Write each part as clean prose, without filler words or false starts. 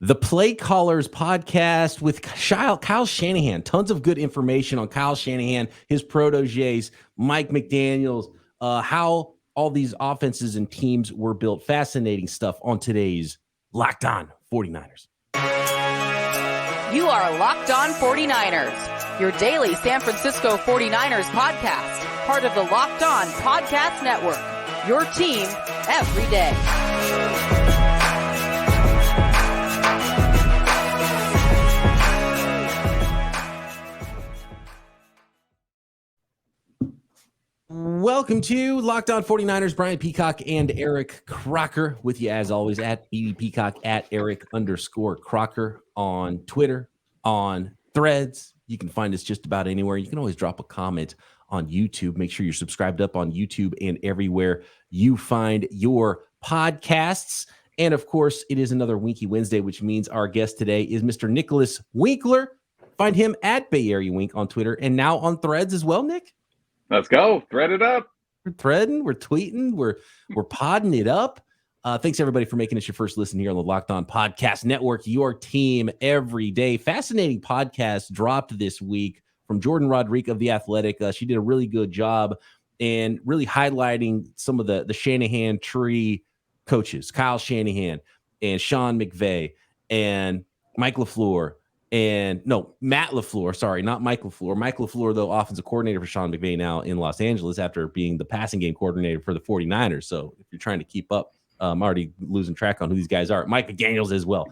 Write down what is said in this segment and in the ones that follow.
The Playcallers podcast with Kyle Shanahan. Tons of good information on Kyle Shanahan, his proteges, Mike McDaniels, how all these offenses and teams were built. Fascinating stuff on today's Locked On 49ers. You are Locked On 49ers, your daily San Francisco 49ers podcast, part of the Locked On Podcast Network, your team every day. Welcome to Locked On 49ers. Brian Peacock and Eric Crocker with you as always at Peacock at Eric_Crocker on Twitter, on Threads. You can find us just about anywhere. You can always drop a comment on YouTube. Make sure you're subscribed up on YouTube and everywhere you find your podcasts. And of course, it is another Winky Wednesday, which means our guest today is Mr. Nicholas Winkler. Find him at Bay Area Wink on Twitter and now on Threads as well, Nick. Let's go. Thread it up. We're threading, we're tweeting, we're podding it up. Thanks, everybody, for making us your first listen here on the Locked On Podcast Network, your team every day. Fascinating podcast dropped this week from Jordan Rodriguez of The Athletic. She did a really good job and really highlighting some of the Shanahan Tree coaches, Kyle Shanahan and Sean McVay and Mike LaFleur. Matt LaFleur, sorry, not Mike LaFleur. Mike LaFleur, though, offensive coordinator for Sean McVay now in Los Angeles after being the passing game coordinator for the 49ers. So if you're trying to keep up, I'm already losing track on who these guys are. Mike McDaniels as well,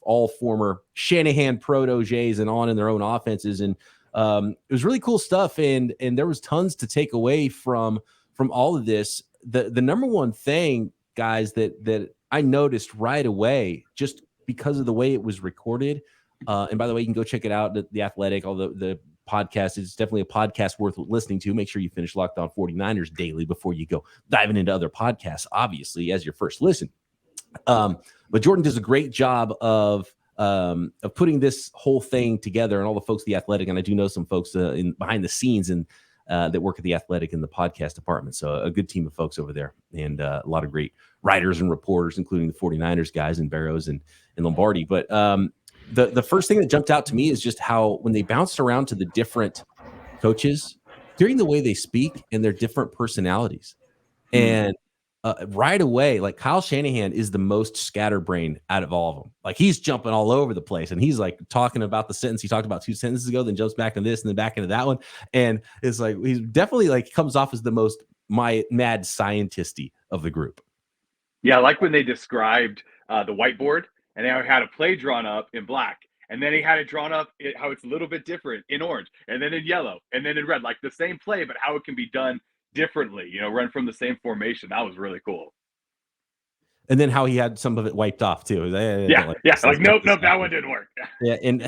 all former Shanahan proteges and on in their own offenses. And it was really cool stuff. And there was tons to take away from all of this. The number one thing, guys, that I noticed right away, just because of the way it was recorded, and by the way, you can go check it out at The Athletic. Although the podcast is definitely a podcast worth listening to. Make sure you finish Locked On 49ers daily before you go diving into other podcasts, obviously, as your first listen. But Jordan does a great job of putting this whole thing together, and all the folks at The Athletic. And I do know some folks in behind the scenes and that work at The Athletic in the podcast department. So a good team of folks over there, and a lot of great writers and reporters, including the 49ers guys and Barrows and Lombardi. But The first thing that jumped out to me is just how when they bounced around to the different coaches, hearing the way they speak and their different personalities. And right away, like Kyle Shanahan is the most scatterbrained out of all of them. Like he's jumping all over the place, and he's like talking about the sentence he talked about 2 sentences ago, then jumps back into this and then back into that one. And it's like he's definitely like comes off as the most mad scientisty of the group. Yeah, like when they described the whiteboard. And they had a play drawn up in black. And then he had it drawn up how it's a little bit different in orange. And then in yellow. And then in red. Like the same play, but how it can be done differently. Run from the same formation. That was really cool. And then how he had some of it wiped off, too. Yeah. Like, nope, that one didn't work. Yeah. And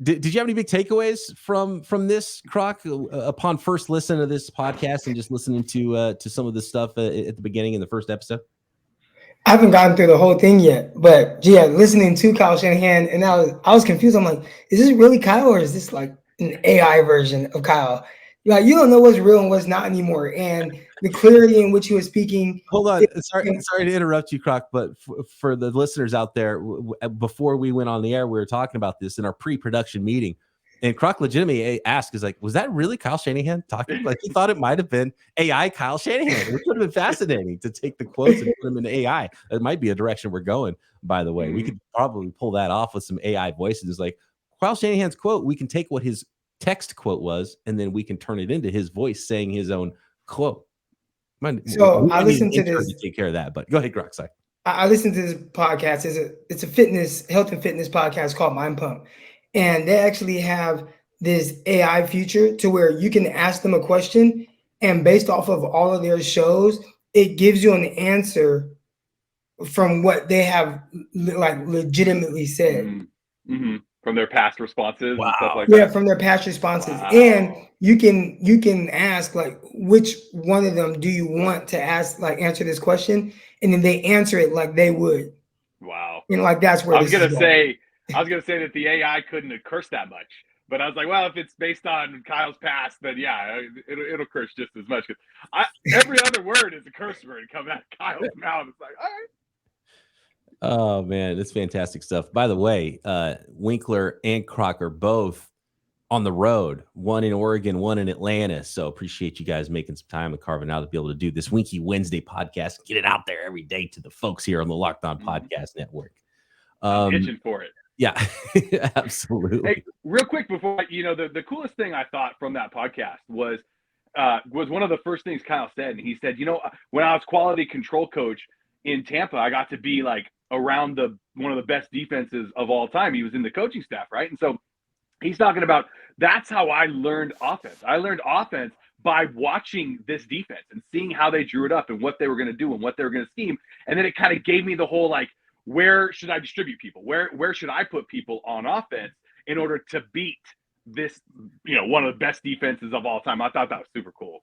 did you have any big takeaways from this, Croc, upon first listen to this podcast and just listening to some of this stuff at the beginning in the first episode? I haven't gotten through the whole thing yet, but yeah, listening to Kyle Shanahan, and I was confused. I'm like, is this really Kyle, or is this like an AI version of Kyle? Like, you don't know what's real and what's not anymore. And the clarity in which he was speaking. Hold on, sorry to interrupt you, Croc, but for the listeners out there, before we went on the air, we were talking about this in our pre-production meeting. And Croc legitimately asked, is like, was that really Kyle Shanahan talking? Like he thought it might have been AI Kyle Shanahan, which would have been fascinating to take the quotes and put them into AI. It might be a direction we're going, by the way. We could probably pull that off with some AI voices. It's like Kyle Shanahan's quote, we can take what his text quote was, and then we can turn it into his voice saying his own quote. So I listened to this. To take care of that, but go ahead, Croc. Sorry. I listened to this podcast. It's a health and fitness podcast called Mind Pump. And they actually have this AI feature to where you can ask them a question, and based off of all of their shows, it gives you an answer from what they have like legitimately said. Mm-hmm. From their past responses. Wow. And stuff like that. Yeah, from their past responses. Wow. And you can ask like, which one of them do you want to answer this question? And then they answer it like they would. Wow. And like that's where I was gonna say that the AI couldn't have cursed that much, but I was like, well, if it's based on Kyle's past, then yeah, it'll curse just as much. Every other word is a curse word coming out of Kyle's mouth. It's like, all right. Oh man, that's fantastic stuff. By the way, Winkler and Crocker both on the road, one in Oregon, one in Atlanta. So appreciate you guys making some time and carving out to be able to do this Winky Wednesday podcast. Get it out there every day to the folks here on the Locked On Podcast Network. I'm itching for it. Yeah, absolutely. Hey, real quick before, the coolest thing I thought from that podcast was one of the first things Kyle said. And he said, when I was quality control coach in Tampa, I got to be like around one of the best defenses of all time. He was in the coaching staff, right? And so he's talking about that's how I learned offense. I learned offense by watching this defense and seeing how they drew it up and what they were going to do and what they were going to scheme. And then it kind of gave me the whole like, where should I distribute people? Where should I put people on offense in order to beat this, one of the best defenses of all time? I thought that was super cool.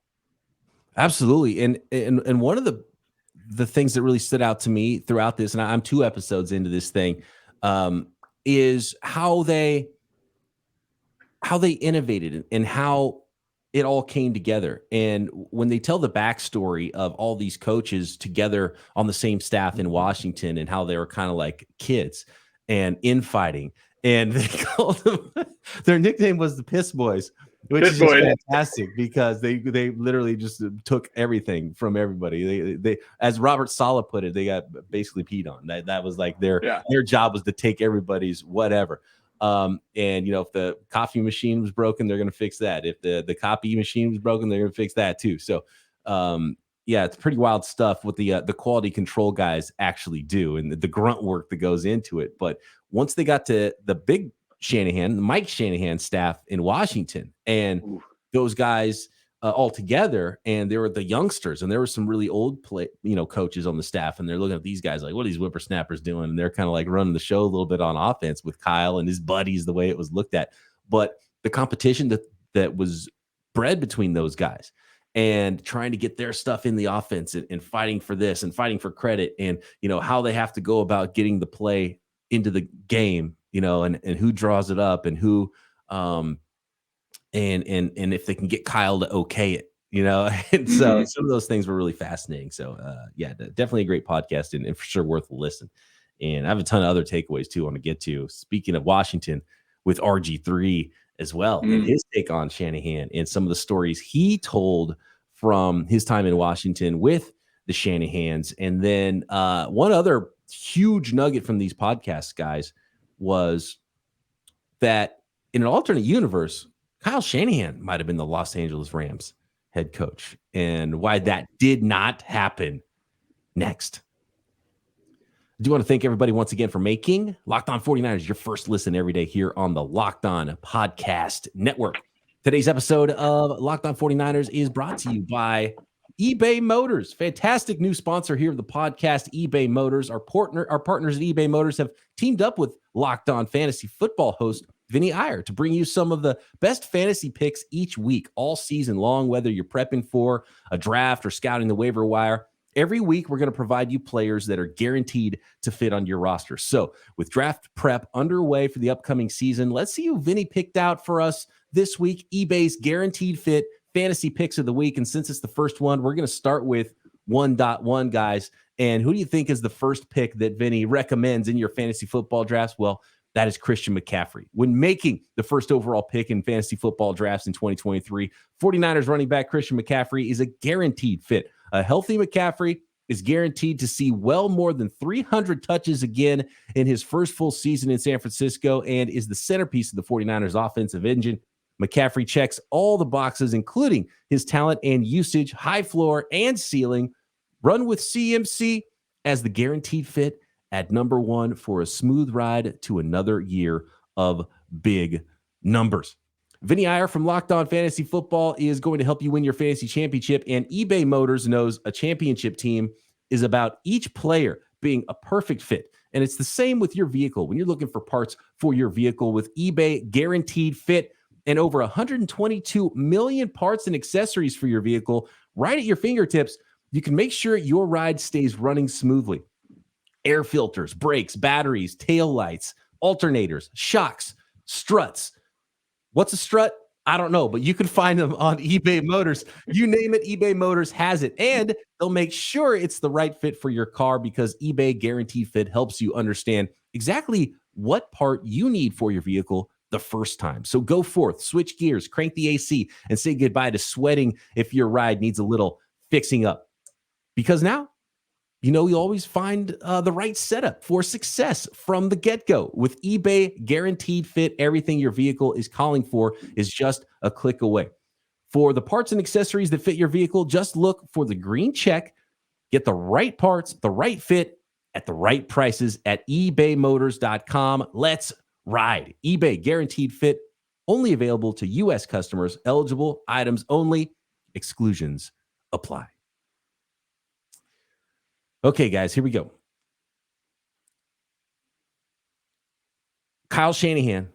Absolutely. And one of the things that really stood out to me throughout this, and I'm 2 episodes into this thing, is how they innovated and how it all came together. And when they tell the backstory of all these coaches together on the same staff in Washington and how they were kind of like kids and infighting, and they called them, their nickname was the Piss Boys, which is just fantastic because they literally just took everything from everybody. They as Robert Saleh put it, they got basically peed on. That was like their job was to take everybody's whatever. And if the coffee machine was broken, they're going to fix that. If the copy machine was broken, they're going to fix that too. So, it's pretty wild stuff what the quality control guys actually do and the grunt work that goes into it. But once they got to the big Shanahan, the Mike Shanahan staff in Washington, and those guys all together, and there were the youngsters, and there were some really old coaches on the staff, and they're looking at these guys like, what are these whippersnappers doing? And they're kind of like running the show a little bit on offense with Kyle and his buddies, the way it was looked at. But the competition that was bred between those guys and trying to get their stuff in the offense and fighting for this and fighting for credit, and how they have to go about getting the play into the game, and who draws it up and who and if they can get Kyle to okay it, and so some of those things were really fascinating. So definitely a great podcast and for sure worth a listen. And I have a ton of other takeaways too I want to get to. Speaking of Washington, with RG3 as well, and his take on Shanahan and some of the stories he told from his time in Washington with the Shanahans. And then one other huge nugget from these podcasts, guys, was that in an alternate universe, Kyle Shanahan might have been the Los Angeles Rams head coach, and why that did not happen next. I do want to thank everybody once again for making Locked On 49ers your first listen every day here on the Locked On Podcast Network. Today's episode of Locked On 49ers is brought to you by eBay Motors. Fantastic new sponsor here of the podcast, eBay Motors. Our partners at eBay Motors have teamed up with Locked On Fantasy Football host Vinny Iyer to bring you some of the best fantasy picks each week, all season long, whether you're prepping for a draft or scouting the waiver wire. Every week, we're going to provide you players that are guaranteed to fit on your roster. So with draft prep underway for the upcoming season, let's see who Vinny picked out for us this week. eBay's guaranteed fit fantasy picks of the week. And since it's the first one, we're going to start with 1.1, guys. And who do you think is the first pick that Vinny recommends in your fantasy football drafts? Well, that is Christian McCaffrey. When making the first overall pick in fantasy football drafts in 2023, 49ers running back Christian McCaffrey is a guaranteed fit. A healthy McCaffrey is guaranteed to see well more than 300 touches again in his first full season in San Francisco and is the centerpiece of the 49ers offensive engine. McCaffrey checks all the boxes, including his talent and usage, high floor and ceiling. Run with CMC as the guaranteed fit at number 1 for a smooth ride to another year of big numbers. Vinny Iyer from Locked On Fantasy Football is going to help you win your fantasy championship, and eBay Motors knows a championship team is about each player being a perfect fit. And it's the same with your vehicle. When you're looking for parts for your vehicle with eBay Guaranteed Fit and over 122 million parts and accessories for your vehicle right at your fingertips, you can make sure your ride stays running smoothly. Air filters, brakes, batteries, tail lights, alternators, shocks, struts. What's a strut? I don't know, but you can find them on eBay Motors. You name it, eBay Motors has it. And they'll make sure it's the right fit for your car because eBay Guaranteed Fit helps you understand exactly what part you need for your vehicle the first time. So go forth, switch gears, crank the AC, and say goodbye to sweating if your ride needs a little fixing up. Because now, you know, you always find the right setup for success from the get-go. With eBay Guaranteed Fit, everything your vehicle is calling for is just a click away. For the parts and accessories that fit your vehicle, just look for the green check. Get the right parts, the right fit, at the right prices at ebaymotors.com. Let's ride. eBay Guaranteed Fit, only available to U.S. customers. Eligible items only. Exclusions apply. Okay, guys, here we go. Kyle Shanahan,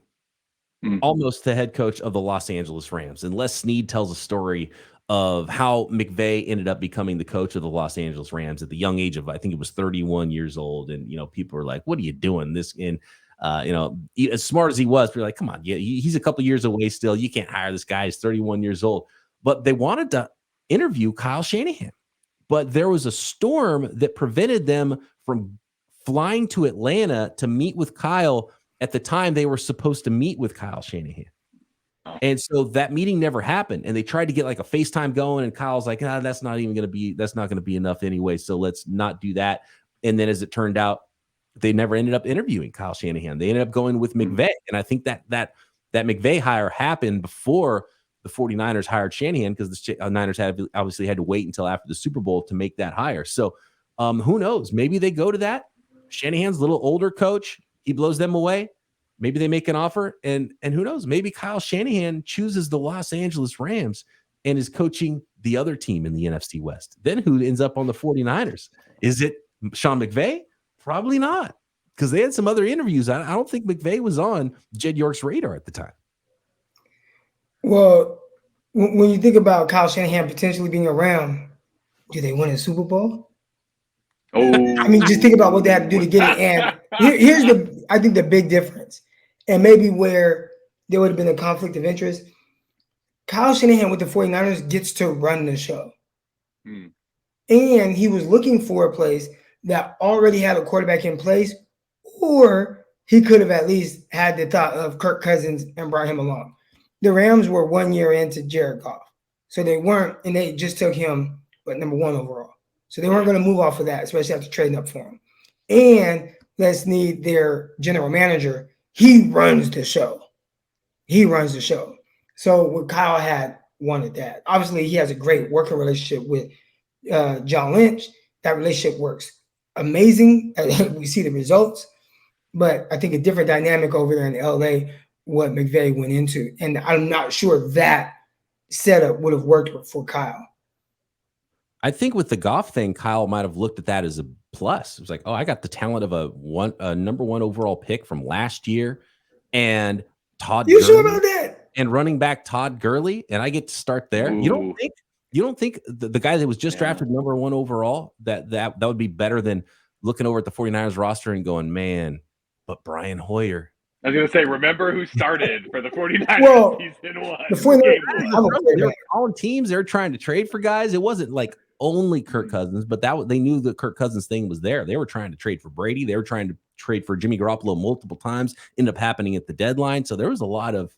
almost the head coach of the Los Angeles Rams. And Les Snead tells a story of how McVay ended up becoming the coach of the Los Angeles Rams at the young age of, I think it was 31 years old. And, you know, people were like, what are you doing? This, and, you know, as smart as he was, we're like, come on, yeah, he's a couple years away still. You can't hire this guy. He's 31 years old. But they wanted to interview Kyle Shanahan. But there was a storm that prevented them from flying to Atlanta to meet with Kyle at the time they were supposed to meet with Kyle Shanahan. And so that meeting never happened. And they tried to get like a FaceTime going. And Kyle's like, that's not going to be enough anyway. So let's not do that. And then as it turned out, they never ended up interviewing Kyle Shanahan. They ended up going with McVay. And I think that McVay hire happened before the 49ers hired Shanahan because the Niners obviously had to wait until after the Super Bowl to make that hire. So who knows? Maybe they go to that. Shanahan's a little older coach. He blows them away. Maybe they make an offer. And who knows? Maybe Kyle Shanahan chooses the Los Angeles Rams and is coaching the other team in the NFC West. Then who ends up on the 49ers? Is it Sean McVay? Probably not, because they had some other interviews. I don't think McVay was on Jed York's radar at the time. Well, when you think about Kyle Shanahan potentially being around, do they win a Super Bowl? Oh, I mean, just think about what they had to do to get it. And here's I think the big difference, and maybe where there would have been a conflict of interest. Kyle Shanahan with the 49ers gets to run the show. And he was looking for a place that already had a quarterback in place, or he could have at least had the thought of Kirk Cousins and brought him along. The Rams were 1 year into Jared Goff. So they weren't, and they just took him, number 1 overall. So they weren't going to move off of that, especially after trading up for him. And let's need their general manager. He runs the show. So what Kyle had wanted that. Obviously, he has a great working relationship with John Lynch. That relationship works amazing. We see the results. But I think a different dynamic over there in LA, what McVay went into. And I'm not sure that setup would have worked for Kyle. I think with the Goff thing, Kyle might have looked at that as a plus. It was like, oh, I got the talent of a number 1 overall pick from last year, and Todd. You sure about that? And running back Todd Gurley, and I get to start there. Ooh. You don't think the guy that was just drafted number 1 overall that would be better than looking over at the 49ers roster and going, man, but Brian Hoyer. I was going to say, remember who started for the 49ers season 1? The 49ers, they were calling teams. They were trying to trade for guys. It wasn't like only Kirk Cousins, but they knew the Kirk Cousins thing was there. They were trying to trade for Brady. They were trying to trade for Jimmy Garoppolo multiple times. Ended up happening at the deadline. So there was a lot of,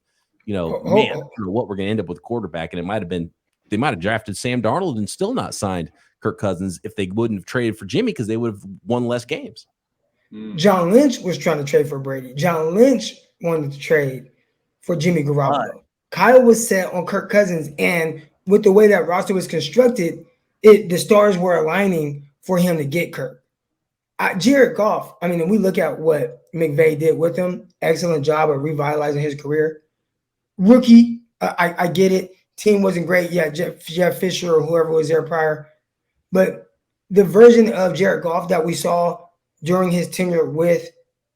I don't know what we're going to end up with quarterback. And they might have drafted Sam Darnold and still not signed Kirk Cousins if they wouldn't have traded for Jimmy, because they would have won less games. John Lynch was trying to trade for Brady. John Lynch wanted to trade for Jimmy Garoppolo. Kyle was set on Kirk Cousins, and with the way that roster was constructed, the stars were aligning for him to get Kirk. Jared Goff, I mean, if we look at what McVay did with him, excellent job of revitalizing his career. Rookie, I get it. Team wasn't great. Yeah, Jeff Fisher or whoever was there prior. But the version of Jared Goff that we saw during his tenure with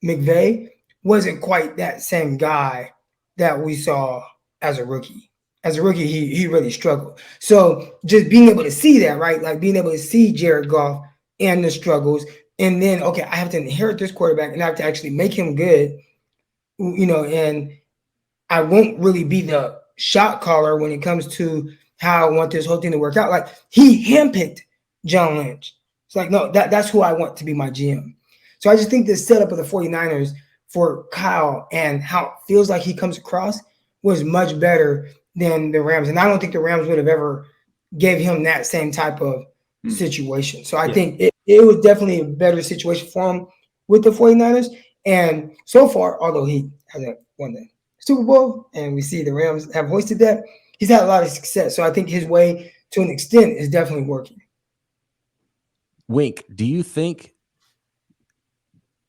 McVay wasn't quite that same guy that we saw as a rookie. As a rookie, he really struggled. So just being able to see that, right? Like being able to see Jared Goff and the struggles, and then, okay, I have to inherit this quarterback and I have to actually make him good, and I won't really be the shot caller when it comes to how I want this whole thing to work out. Like, he handpicked John Lynch. It's like, no, that's who I want to be my GM. So I just think the setup of the 49ers for Kyle and how it feels like he comes across was much better than the Rams. And I don't think the Rams would have ever gave him that same type of situation. So I think it was definitely a better situation for him with the 49ers. And so far, although he hasn't won the Super Bowl and we see the Rams have hoisted that, he's had a lot of success. So I think his way to an extent is definitely working. Wink, do you think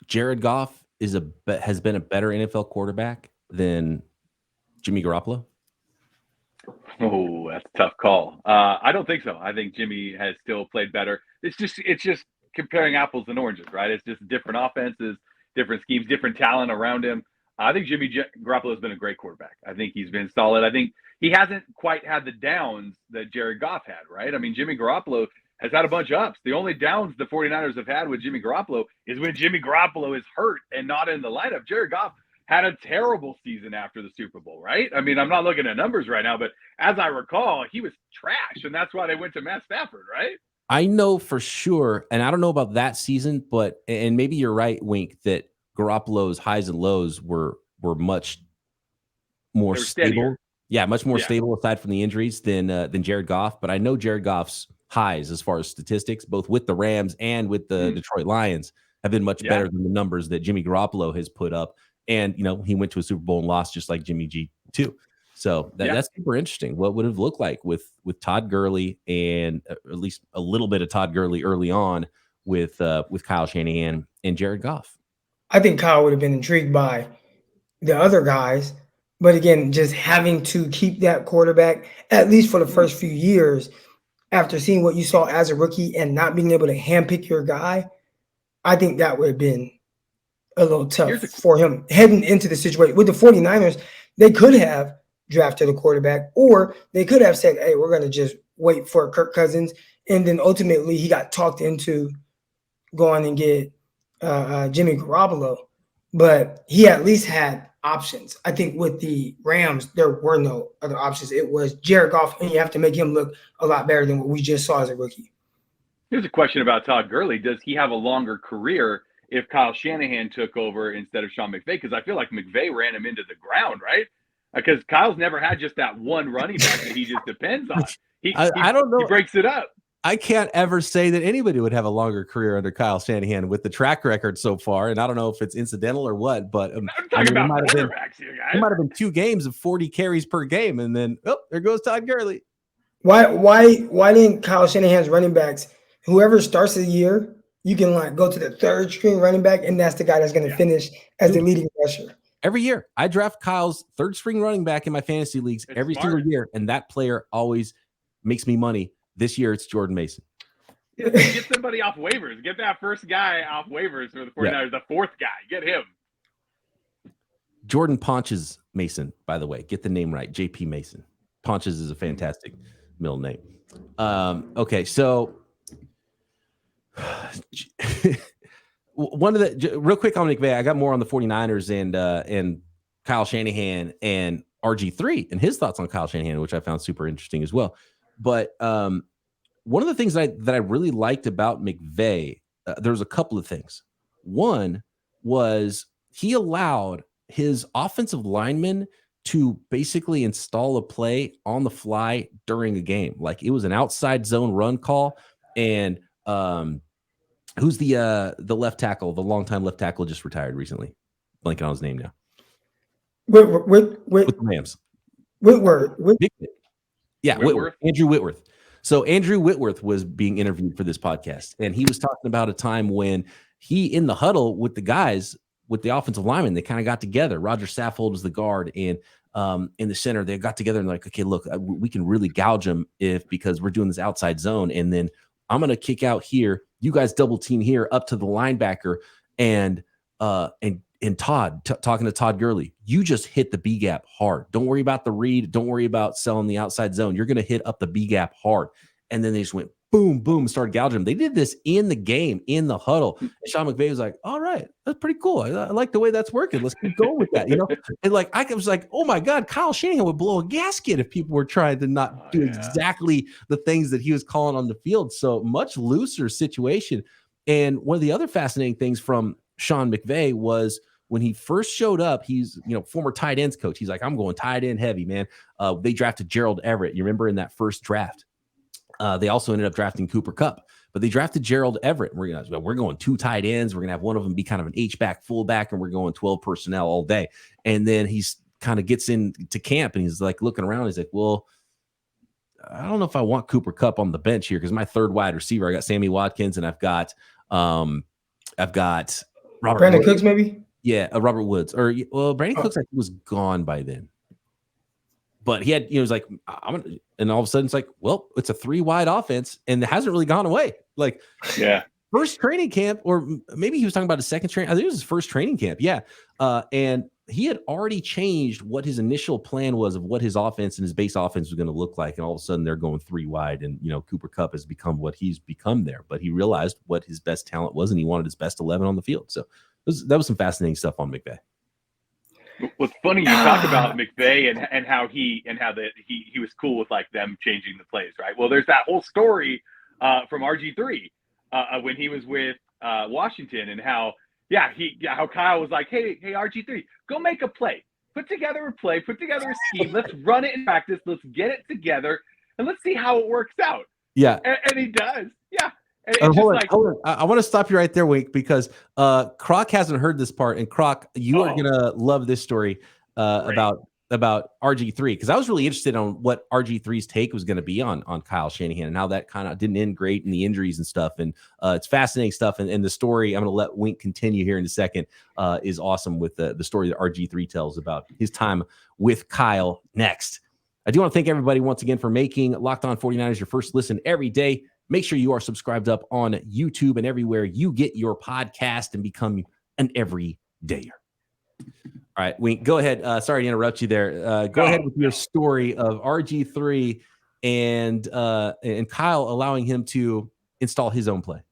Jared Goff has been a better NFL quarterback than Jimmy Garoppolo? Oh, that's a tough call. I don't think so. I think Jimmy has still played better. It's just comparing apples and oranges, right? It's just different offenses, different schemes, different talent around him. I think Jimmy Garoppolo has been a great quarterback. I think he's been solid. I think he hasn't quite had the downs that Jared Goff had, right? I mean, Jimmy Garoppolo has had a bunch of ups. The only downs the 49ers have had with Jimmy Garoppolo is when Jimmy Garoppolo is hurt and not in the lineup. Jared Goff had a terrible season after the Super Bowl, right? I mean, I'm not looking at numbers right now, but as I recall, he was trash, and that's why they went to Matt Stafford, right? I know for sure, and I don't know about that season, but and maybe you're right, Wink, that Garoppolo's highs and lows were much more stable. Steadier. Yeah, much more stable aside from the injuries than Jared Goff. But I know Jared Goff's highs as far as statistics, both with the Rams and with the Detroit Lions, have been much better than the numbers that Jimmy Garoppolo has put up. And, you know, he went to a Super Bowl and lost just like Jimmy G too. So that's super interesting. What would it have looked like with Todd Gurley and at least a little bit of Todd Gurley early on with Kyle Shanahan and Jared Goff? I think Kyle would have been intrigued by the other guys. But again, just having to keep that quarterback, at least for the first few years, after seeing what you saw as a rookie and not being able to handpick your guy, I think that would have been a little tough for him heading into the situation. With the 49ers, they could have drafted a quarterback, or they could have said, hey, we're going to just wait for Kirk Cousins. And then ultimately he got talked into going and get Jimmy Garoppolo. But he at least had options. I think with the Rams, there were no other options. It was Jared Goff, and you have to make him look a lot better than what we just saw as a rookie. Here's a question about Todd Gurley. Does he have a longer career if Kyle Shanahan took over instead of Sean McVay? Because I feel like McVay ran him into the ground, right? Because Kyle's never had just that one running back that he just depends on. I don't know. He breaks it up. I can't ever say that anybody would have a longer career under Kyle Shanahan with the track record so far. And I don't know if it's incidental or what, but I'm talking about quarterbacks here, guys. It might have been 2 games of 40 carries per game. And then, there goes Todd Gurley. Why didn't Kyle Shanahan's running backs, whoever starts the year, you can like go to the third string running back, and that's the guy that's going to finish as the leading rusher. Every year, I draft Kyle's third string running back in my fantasy leagues every single year, and that player always makes me money. This year, it's Jordan Mason. Get somebody off waivers. Get that first guy off waivers for the 49ers, the fourth guy. Get him. Jordan Ponches Mason, by the way. Get the name right. JP Mason. Ponches is a fantastic middle name. Okay, so one of the real quick on McVay, I got more on the 49ers and Kyle Shanahan and RG3 and his thoughts on Kyle Shanahan, which I found super interesting as well. But one of the things that I really liked about McVay, there was a couple of things. One was he allowed his offensive linemen to basically install a play on the fly during a game. Like it was an outside zone run call. And who's the left tackle, the longtime left tackle just retired recently? Blanking on his name now. With the Rams. Whitworth. Whitworth. Andrew Whitworth. So Andrew Whitworth was being interviewed for this podcast, and he was talking about a time when he in the huddle with the guys, with the offensive linemen, they kind of got together. Roger Saffold was the guard, and in the center, they got together and like, okay, look, we can really gouge them because we're doing this outside zone, and then I'm going to kick out here. You guys double team here up to the linebacker, and Todd, talking to Todd Gurley, you just hit the B gap hard. Don't worry about the read. Don't worry about selling the outside zone. You're going to hit up the B gap hard. And then they just went boom, boom, started gouging him. They did this in the game, in the huddle. And Sean McVay was like, all right, that's pretty cool. I like the way that's working. Let's keep going with that, And like, I was like, oh my God, Kyle Shanahan would blow a gasket if people were trying to not do exactly the things that he was calling on the field. So much looser situation. And one of the other fascinating things from Sean McVay was when he first showed up, he's, former tight ends coach. He's like, I'm going tight end heavy, man. They drafted Gerald Everett. You remember in that first draft? They also ended up drafting Cooper Kupp, but they drafted Gerald Everett. We're going 2 tight ends. We're going to have one of them be kind of an H-back fullback, and we're going 12 personnel all day. And then he's kind of gets into camp, and he's like looking around. He's like, well, I don't know if I want Cooper Kupp on the bench here because my third wide receiver, I got Sammy Watkins, and I've got Robert Brandon Cooks, maybe. Yeah, Robert Woods. Brandon Cooks, I think, was gone by then. But he had, it was like, and all of a sudden it's like, well, it's a 3-wide offense, and it hasn't really gone away. Like, first training camp, or maybe he was talking about his second training. I think it was his first training camp. Yeah. And he had already changed what his initial plan was of what his offense and his base offense was going to look like. And all of a sudden they're going 3-wide, and, Cooper Kupp has become what he's become there. But he realized what his best talent was, and he wanted his best 11 on the field. So that was some fascinating stuff on McVay. What's funny, you talk about McVay and how he was cool with like them changing the plays, right? Well, there's that whole story from RG3 when he was with Washington, and how Kyle was like, hey RG3, go make a play, put together a scheme, let's run it in practice, let's get it together, and let's see how it works out. Yeah, and he does. Yeah. Hold on. I want to stop you right there, Wink, because Croc hasn't heard this part, and Croc, you are gonna love this story about RG3, because I was really interested on what RG3's take was going to be on Kyle Shanahan and how that kind of didn't end great and the injuries and stuff. And it's fascinating stuff. And the story, I'm going to let Wink continue here in a second, is awesome with the story that RG3 tells about his time with Kyle next. I do want to thank everybody once again for making Locked On 49ers your first listen every day. Make sure you are subscribed up on YouTube and everywhere you get your podcast, and become an everydayer. All right, Wink, go ahead. Sorry to interrupt you there. Go ahead with your story of RG3 and Kyle allowing him to install his own play.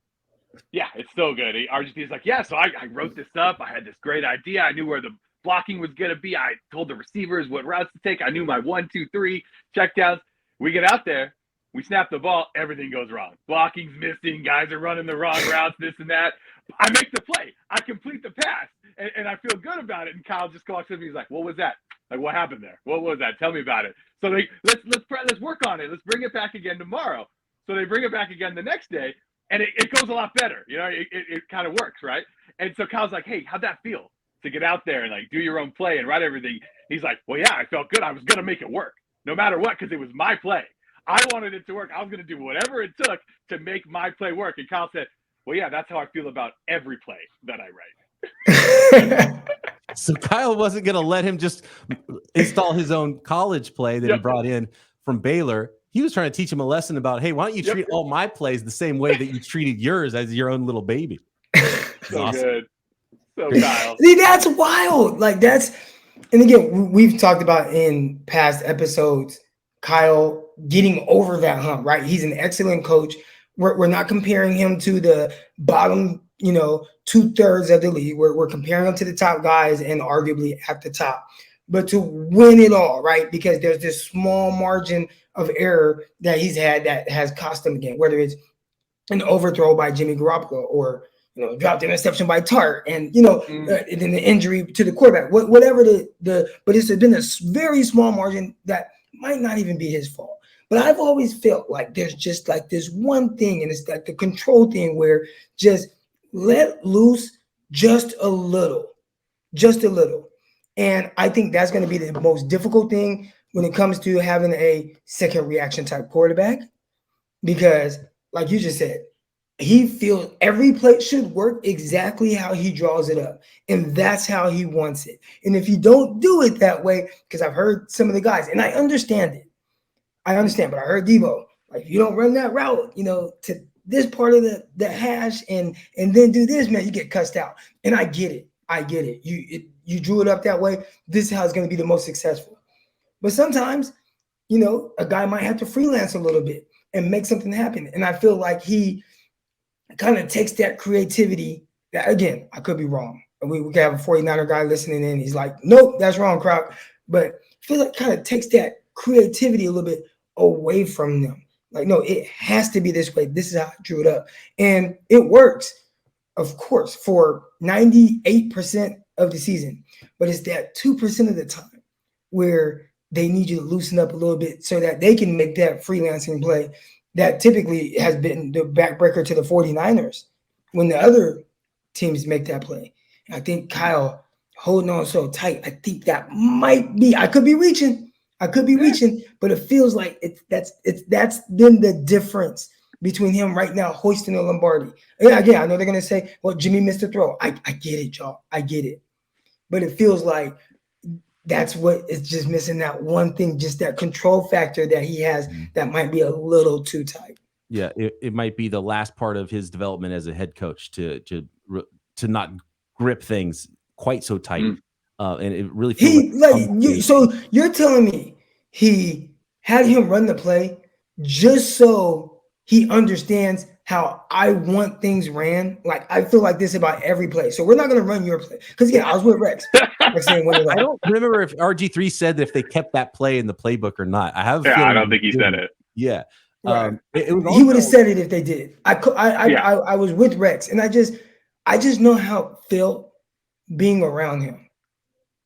Yeah, it's so good. RG3's like, so I wrote this up. I had this great idea. I knew where the blocking was going to be. I told the receivers what routes to take. I knew my 1, 2, 3 checkdowns. We get out there. We snap the ball, everything goes wrong. Blocking's missing, guys are running the wrong routes, this and that. I make the play. I complete the pass, and I feel good about it. And Kyle just walks up to me. He's like, what was that? Like, what happened there? What was that? Tell me about it. So let's work on it. Let's bring it back again tomorrow. So they bring it back again the next day, and it goes a lot better. It kind of works, right? And so Kyle's like, hey, how'd that feel to get out there and like do your own play and write everything? He's like, well, yeah, I felt good. I was going to make it work no matter what, because it was my play. I wanted it to work. I was going to do whatever it took to make my play work. And Kyle said, well, yeah, that's how I feel about every play that I write. So Kyle wasn't going to let him just install his own college play that he brought in from Baylor. He was trying to teach him a lesson about, hey, why don't you treat all my plays the same way that you treated yours as your own little baby? So awesome. Good. So Kyle. See, that's wild. Like and again, we've talked about in past episodes, Kyle getting over that hump, right? He's an excellent coach. We're not comparing him to the bottom, 2/3 of the league. We're comparing him to the top guys and arguably at the top. But to win it all, right? Because there's this small margin of error that he's had that has cost him again, whether it's an overthrow by Jimmy Garoppolo or dropped interception by Tart, and and then the injury to the quarterback, whatever but it's been a very small margin that might not even be his fault. But I've always felt like there's just like this one thing, and it's like the control thing where just let loose just a little. And I think that's going to be the most difficult thing when it comes to having a second reaction type quarterback, because like you just said, he feels every play should work exactly how he draws it up. And that's how he wants it. And if you don't do it that way, because I've heard some of the guys, and I understand it. But I heard Debo, like, you don't run that route, to this part of the hash and then do this, man, you get cussed out. And I get it. You drew it up that way. This is how it's going to be the most successful. But sometimes, a guy might have to freelance a little bit. and make something happen. And I feel like he kind of takes that creativity. That, again, I could be wrong. We could have a 49er guy listening in. He's like, nope, that's wrong, Croc. But I feel like kind of takes that creativity a little bit away from them. Like, no, it has to be this way. This is how I drew it up. And it works, of course, for 98% of the season. But it's that 2% of the time where they need you to loosen up a little bit so that they can make that freelancing play that typically has been the backbreaker to the 49ers when the other teams make that play. And I think Kyle holding on so tight, I think that might be, I could be reaching, but it feels like that's been the difference between him right now hoisting the Lombardi. And again, I know they're going to say, well, Jimmy missed the throw. I get it, y'all. I get it. But it feels like that's what is just missing, that one thing, just that control factor that he has that might be a little too tight. Yeah, it might be the last part of his development as a head coach to not grip things quite so tight. And it really feels so you're telling me he had him run the play just so he understands how I want things ran. Like, I feel like this about every play. So we're not going to run your play. Because, I was with Rex. I don't remember if RG3 said if they kept that play in the playbook or not. I don't think he said it. Yeah. Right. He would have said it if they did. I was with Rex, and I just know how it felt being around him.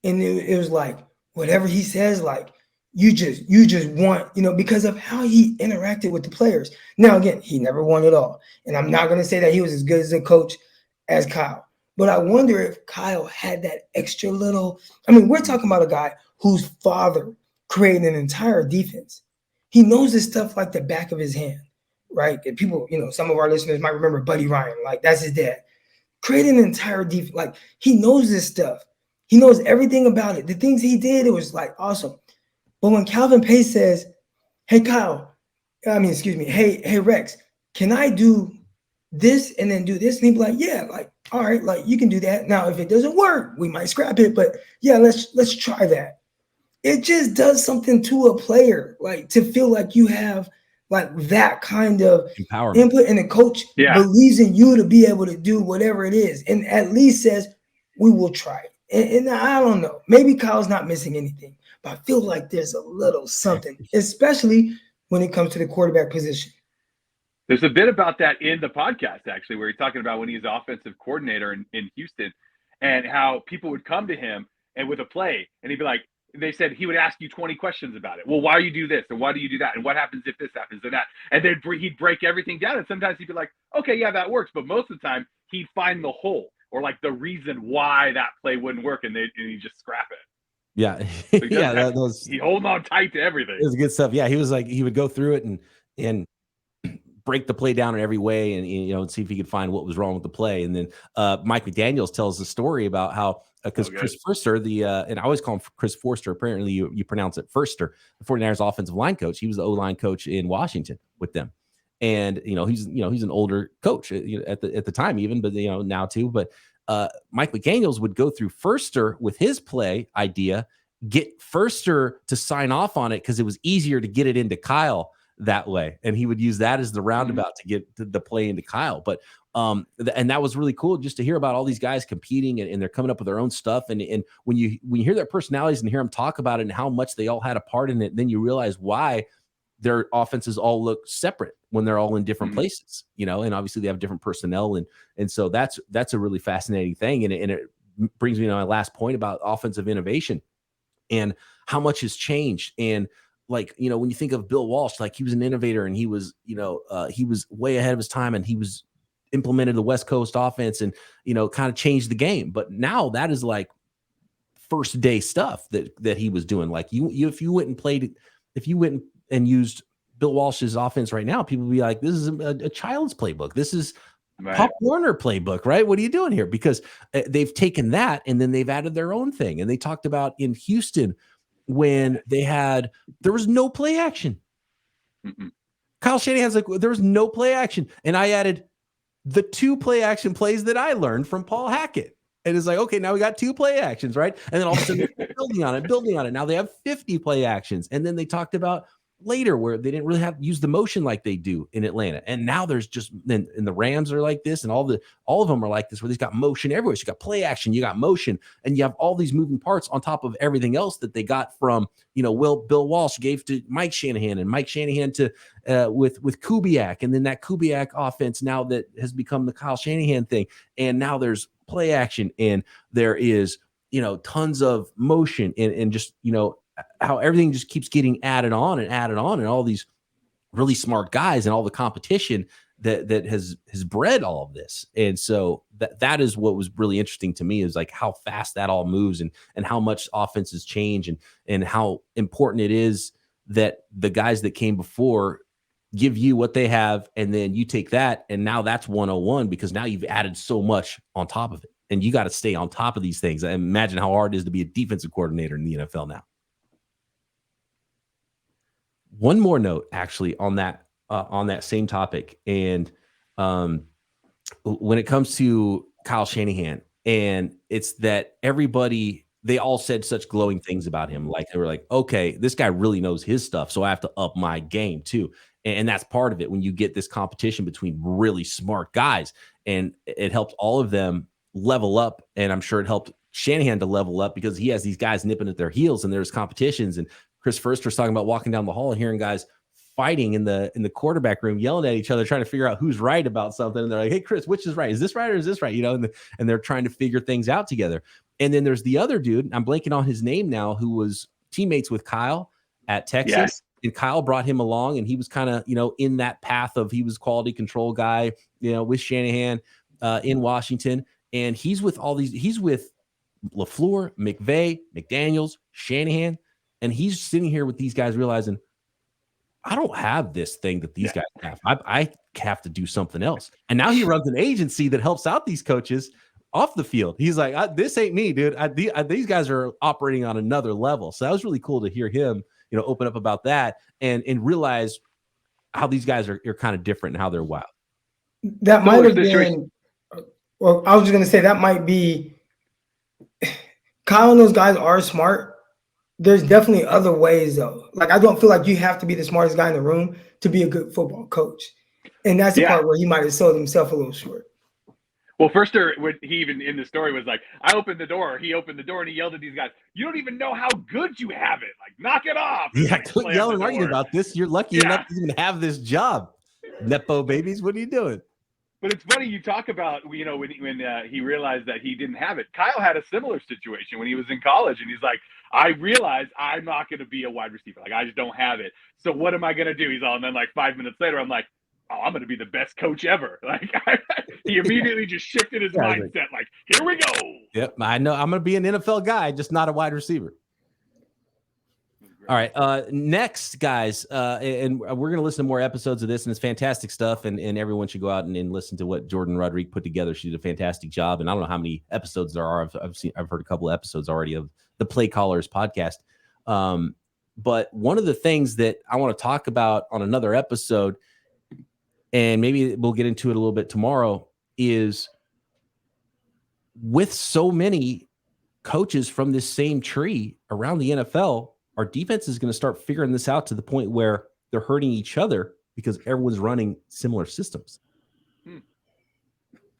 And it was like, whatever he says, like, you just want, because of how he interacted with the players. Now, again, he never won it all. And I'm not going to say that he was as good as a coach as Kyle. But I wonder if Kyle had that extra little, we're talking about a guy whose father created an entire defense. He knows this stuff like the back of his hand, right? And people, some of our listeners might remember Buddy Ryan, like that's his dad. Created an entire defense. Like, he knows this stuff. He knows everything about it. The things he did, it was like awesome. But when Calvin Pace says, hey, hey, Rex, can I do this and then do this? And he'd be like, yeah, like, all right, like, you can do that. Now, if it doesn't work, we might scrap it, but yeah, let's try that. It just does something to a player, like, to feel like you have like that kind of input, and the coach believes in you to be able to do whatever it is, and at least says, we will try it. And I don't know, maybe Kyle's not missing anything, but I feel like there's a little something, especially when it comes to the quarterback position. There's a bit about that in the podcast, actually, where he's talking about when he's offensive coordinator in Houston and how people would come to him and with a play, and he'd be like, they said he would ask you 20 questions about it. Well, why do you do this? And why do you do that? And what happens if this happens and that? And then he'd break everything down. And sometimes he'd be like, okay, yeah, that works. But most of the time he'd find the hole or like the reason why that play wouldn't work. And he'd just scrap it. Yeah. So he holding on tight to everything. It was good stuff. Yeah. He was like, he would go through it and break the play down in every way and see if he could find what was wrong with the play. And then Mike McDaniels tells the story about how because Chris Forster, and I always call him Chris Forster, apparently you pronounce it Forster, the 49ers offensive line coach. He was the O-line coach in Washington with them. And he's an older coach at the time even, but now too. But Mike McDaniels would go through Forster with his play idea, get Forster to sign off on it because it was easier to get it into Kyle that way, and he would use that as the roundabout to get the play into Kyle. But and that was really cool just to hear about all these guys competing and they're coming up with their own stuff. And when you hear their personalities and hear them talk about it and how much they all had a part in it, then you realize why their offenses all look separate when they're all in different places, and obviously they have different personnel. And so that's a really fascinating thing. And it brings me to my last point about offensive innovation and how much has changed. And like, when you think of Bill Walsh, like he was an innovator and he was way ahead of his time and he was implemented the West Coast offense and, kind of changed the game. But now that is like first day stuff that he was doing. Like if you went and used Bill Walsh's offense right now, people would be like, this is a child's playbook. This is Pop Warner playbook, right? What are you doing here? Because they've taken that and then they've added their own thing. And they talked about in Houston, when there was no play action. Kyle Shanahan's like, there was no play action. And I added the 2 play action plays that I learned from Paul Hackett. And it's like, okay, now we got 2 play actions, right? And then all of a sudden they're building on it. Now they have 50 play actions. And then they talked about later where they didn't really have use the motion like they do in Atlanta. And now there's just, and the Rams are like this, and all of them are like this, where they've got motion everywhere. So you got play action, you got motion, and you have all these moving parts on top of everything else that they got from, Bill Walsh gave to Mike Shanahan, and Mike Shanahan to with Kubiak, and then that Kubiak offense now that has become the Kyle Shanahan thing. And now there's play action, and there is, tons of motion, and just, how everything just keeps getting added on, and all these really smart guys and all the competition that has bred all of this. And so that is what was really interesting to me, is like how fast that all moves, and how much offenses change, and how important it is that the guys that came before give you what they have, and then you take that, and now that's 101, because now you've added so much on top of it, and you got to stay on top of these things. I imagine how hard it is to be a defensive coordinator in the NFL now. One more note, actually, on that same topic, and when it comes to Kyle Shanahan, and it's that they all said such glowing things about him. Like, they were like, okay, this guy really knows his stuff, so I have to up my game too. And that's part of it, when you get this competition between really smart guys, and it helped all of them level up. And I'm sure it helped Shanahan to level up, because he has these guys nipping at their heels, and there's competitions. And Chris Firster's talking about walking down the hall and hearing guys fighting in the quarterback room, yelling at each other, trying to figure out who's right about something. And they're like, hey, Chris, which is right? Is this right or is this right? And they're trying to figure things out together. And then there's the other dude, I'm blanking on his name now, who was teammates with Kyle at Texas. Yes. And Kyle brought him along, and he was kind of, in that path of, he was quality control guy, with Shanahan in Washington. And he's with LaFleur, McVay, McDaniels, Shanahan. And he's sitting here with these guys realizing, I don't have this thing that these guys have. I have to do something else. And now he runs an agency that helps out these coaches off the field. He's like, this ain't me, dude. These guys are operating on another level. So that was really cool to hear him, open up about that, and realize how these guys are kind of different and how they're wild. That might have been, well, I was just going to say, that might be, Kyle and those guys are smart. There's definitely other ways, though. Like, I don't feel like you have to be the smartest guy in the room to be a good football coach. And that's the part where he might have sold himself a little short. Well, Firster, he even in the story was like, I opened the door. He opened the door, and he yelled at these guys, you don't even know how good you have it. Like, knock it off. Yeah, don't yell and argue about this. You're lucky enough to even have this job. Nepo babies, what are you doing? But it's funny you talk about, when he realized that he didn't have it. Kyle had a similar situation when he was in college, and he's like, I realized I'm not going to be a wide receiver. Like, I just don't have it. So what am I going to do? He's all, and then like 5 minutes later, I'm like, oh, I'm going to be the best coach ever. Like, he immediately just shifted his mindset. Like, here we go. Yep, I know I'm going to be an NFL guy, just not a wide receiver. All right. Next, guys, and we're going to listen to more episodes of this, and it's fantastic stuff. And everyone should go out and listen to what Jordan Rodriguez put together. She did a fantastic job. And I don't know how many episodes there are. I've heard a couple of episodes already of the Playcallers podcast. But one of the things that I want to talk about on another episode, and maybe we'll get into it a little bit tomorrow, is with so many coaches from this same tree around the NFL, our defense is going to start figuring this out to the point where they're hurting each other because everyone's running similar systems.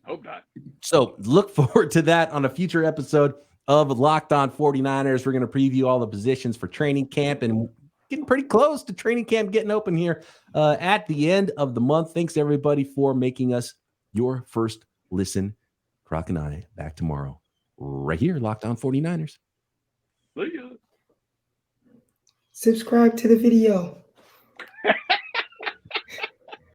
Hope not. So look forward to that on a future episode of Locked On 49ers. We're going to preview all the positions for training camp, and getting pretty close to training camp getting open here at the end of the month. Thanks, everybody, for making us your first listen. Croc and I back tomorrow right here, Locked On 49ers. See ya. Subscribe to the video.